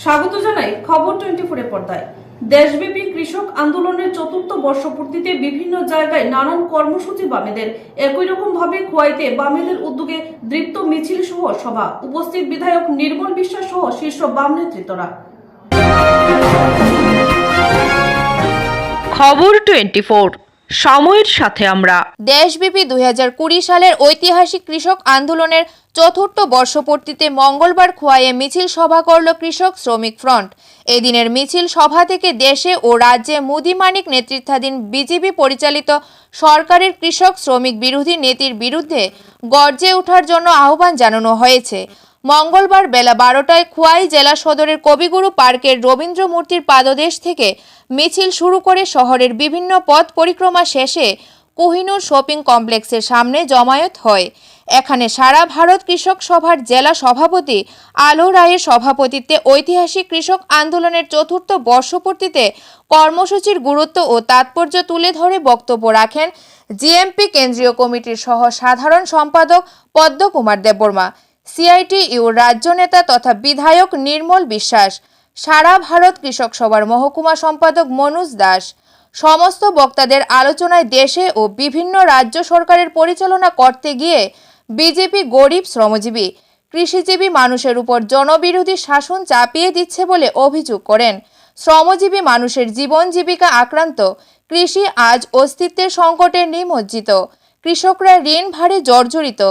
স্বাগত জানাই খবর 24 পর্দায়। দেশব্যাপী কৃষক আন্দোলনের চতুর্থ বর্ষপূর্তিতে বিভিন্ন জায়গায় নানান কর্মসূচি বামেদের। একই রকম ভাবে খোয়াইতে বামেদের উদ্যোগে দীপ্ত মিছিল সহ সভা। উপস্থিত বিধায়ক নির্মল বিশ্বাস সহ শীর্ষ বাম নেতৃত্বরা। খবর 24 সময়ের সাথে আমরা। দেশব্যাপী 2020 সালের ঐতিহাসিক কৃষক আন্দোলনের চতুর্থ বর্ষপূর্তিতে মঙ্গলবার খোয়াইয়ে মিছিল সভা করল কৃষক শ্রমিক ফ্রন্ট। এদিনের মিছিল সভা থেকে দেশে ও রাজ্যে মোদি মানিক নেতৃত্বাধীন বিজেপি পরিচালিত সরকারের কৃষক শ্রমিক বিরোধী নীতির বিরুদ্ধে গর্জে ওঠার জন্য আহ্বান জানানো হয়েছে। মঙ্গলবার বেলা 12টায় খোয়াই জেলা সদরের কবিগুরু পার্কের রবীন্দ্র মূর্তির পাদদেশ থেকে মিছিল শুরু করে শহরের বিভিন্ন পথ পরিক্রমা শেষে কোহিনুর শপিং কমপ্লেক্সের সামনে জমায়েত হয়। এখানে সারা ভারত কৃষক সভার জেলা সভাপতি আলো রায়ের সভাপতিত্বে ঐতিহাসিক কৃষক আন্দোলনের চতুর্থ বর্ষপূর্তিতে কর্মসূচির গুরুত্ব ও তাৎপর্য তুলে ধরে বক্তব্য রাখেন জিএমপি কেন্দ্রীয় কমিটির সহ সাধারণ সম্পাদক পদ্মকুমার দেববর্মা, সিআইটিইউ রাজ্য নেতা তথা বিধায়ক নির্মল বিশ্বাস, সারা ভারত কৃষক সভার মহকুমা সম্পাদক মনোজ দাস। সমস্ত বক্তাদের আলোচনায় দেশে ও বিভিন্ন রাজ্য সরকারের পরিচালনা করতে গিয়ে বিজেপি গরিব, শ্রমজীবী, কৃষিজীবী মানুষের উপর জনবিরোধী শাসন চাপিয়ে দিচ্ছে বলে অভিযোগ করেন। শ্রমজীবী মানুষের জীবন জীবিকা আক্রান্ত, কৃষি আজ অস্তিত্বের সংকটে নিমজ্জিত, কৃষকরা ঋণ ভারে জর্জরিত।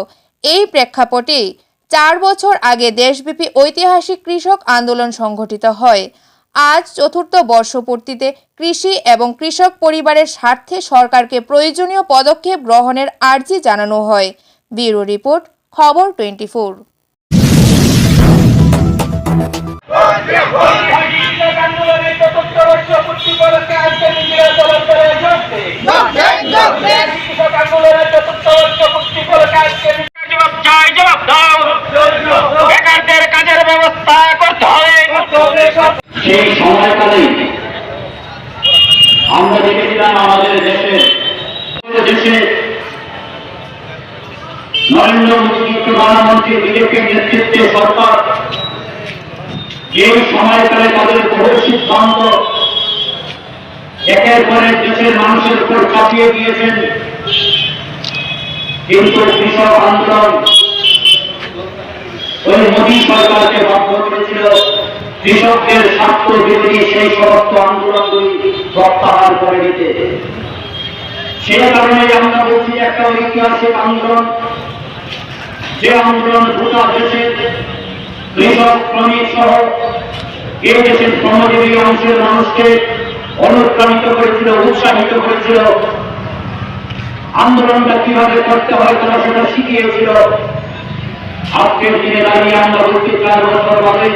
এই প্রেক্ষাপটেই 4 বছর আগে দেশব্যাপী ঐতিহাসিক কৃষক আন্দোলন সংগঠিত হয়। আজ চতুর্থ বর্ষপূর্তিতে কৃষি এবং কৃষক পরিবারের স্বার্থে সরকারকে প্রয়োজনীয় পদক্ষেপ গ্রহণের আর্জি জানানো হয়। ব্যুরো রিপোর্ট, খবর 24। সেই সময়কালে আমরা দেখেছিলাম আমাদের দেশে নরেন্দ্র মোদী প্রধানমন্ত্রী বিজেপির নেতৃত্বে সরকার এই সময়কালে তাদের বহু সিদ্ধান্ত একের পর এক দেশের মানুষের উপর চাপিয়ে দিয়েছেন, কিন্তু কৃষক আন্দোলন ওই মোদী সরকারকে বাধ্য করেছিল কৃষকদের স্বার্থ বিরোধী সেই সমস্ত আন্দোলনগুলি প্রত্যাহার করে দিতে। সে কারণে আমরা বলছি একটা ঐতিহাসিক আন্দোলন, যে আন্দোলন গোটা দেশের কৃষক, শ্রমিক সহ এই দেশের শ্রমজীবী অংশের মানুষকে অনুপ্রাণিত করেছিল, উৎসাহিত করেছিল। আন্দোলনটা কিভাবে করতে হয় তারা সেটা শিখিয়েছিল। আজকের দিনে দাঁড়িয়ে আমরা বলছি 4 বছর বাদে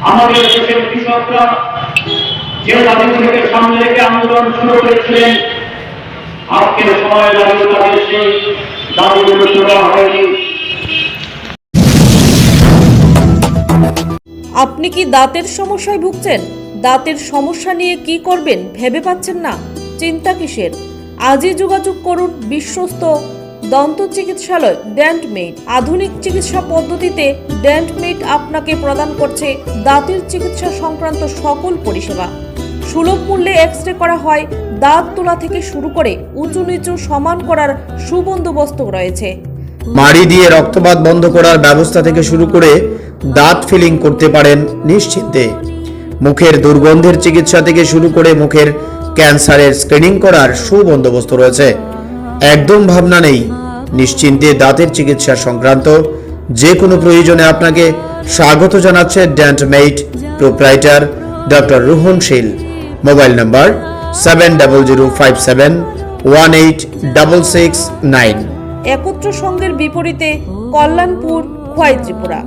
আমাদের দেশের কৃষকরা যে দাবিগুলিকে সামনে রেখে আন্দোলন শুরু করেছিলেন, আজকের সময় দাঁড়িয়ে তাদের সেই দাবিগুলো তোলা হয়নি। আপনি কি দাঁতের সমস্যায় ভুগছেন? দাঁতের সমস্যা নিয়ে কি করবেন ভেবে পাচ্ছেন না? চিন্তা কিসের? আজই যোগাযোগ করুন বিশ্বস্ত দন্ত চিকিৎসালয় ডেন্টমেড। আধুনিক চিকিৎসা পদ্ধতিতে ডেন্টমেড আপনাকে প্রদান করছে দাঁতের চিকিৎসা সংক্রান্ত সকল পরিষেবা। সুলভ মূল্যে এক্স-রে করা হয়, দাঁত তোলা থেকে শুরু করে উঁচু নিচু সমান করার সুবন্দোবস্ত রয়েছে। মাড়ি দিয়ে রক্তপাত বন্ধ করার ব্যবস্থা থেকে শুরু করে দাঁত ফিলিং করতে পারেন নিশ্চিন্তে। মুখের দুর্গন্ধের চিকিৎসা থেকে শুরু করে মুখের ক্যান্সারের স্ক্রিনিং করার সুবন্দোবস্ত রয়েছে। একদম ভাবনা নেই, নিশ্চিন্তে দাঁতের চিকিৎসা সংক্রান্ত যে কোনো প্রয়োজনে আপনাকে স্বাগত জানাচ্ছে Dentmed proprietor doctor Rohan Shil. Mobile number 7005718669। একত্র সংঘের বিপরীতে কল্যাণপুর, খোয়াই, ত্রিপুরা।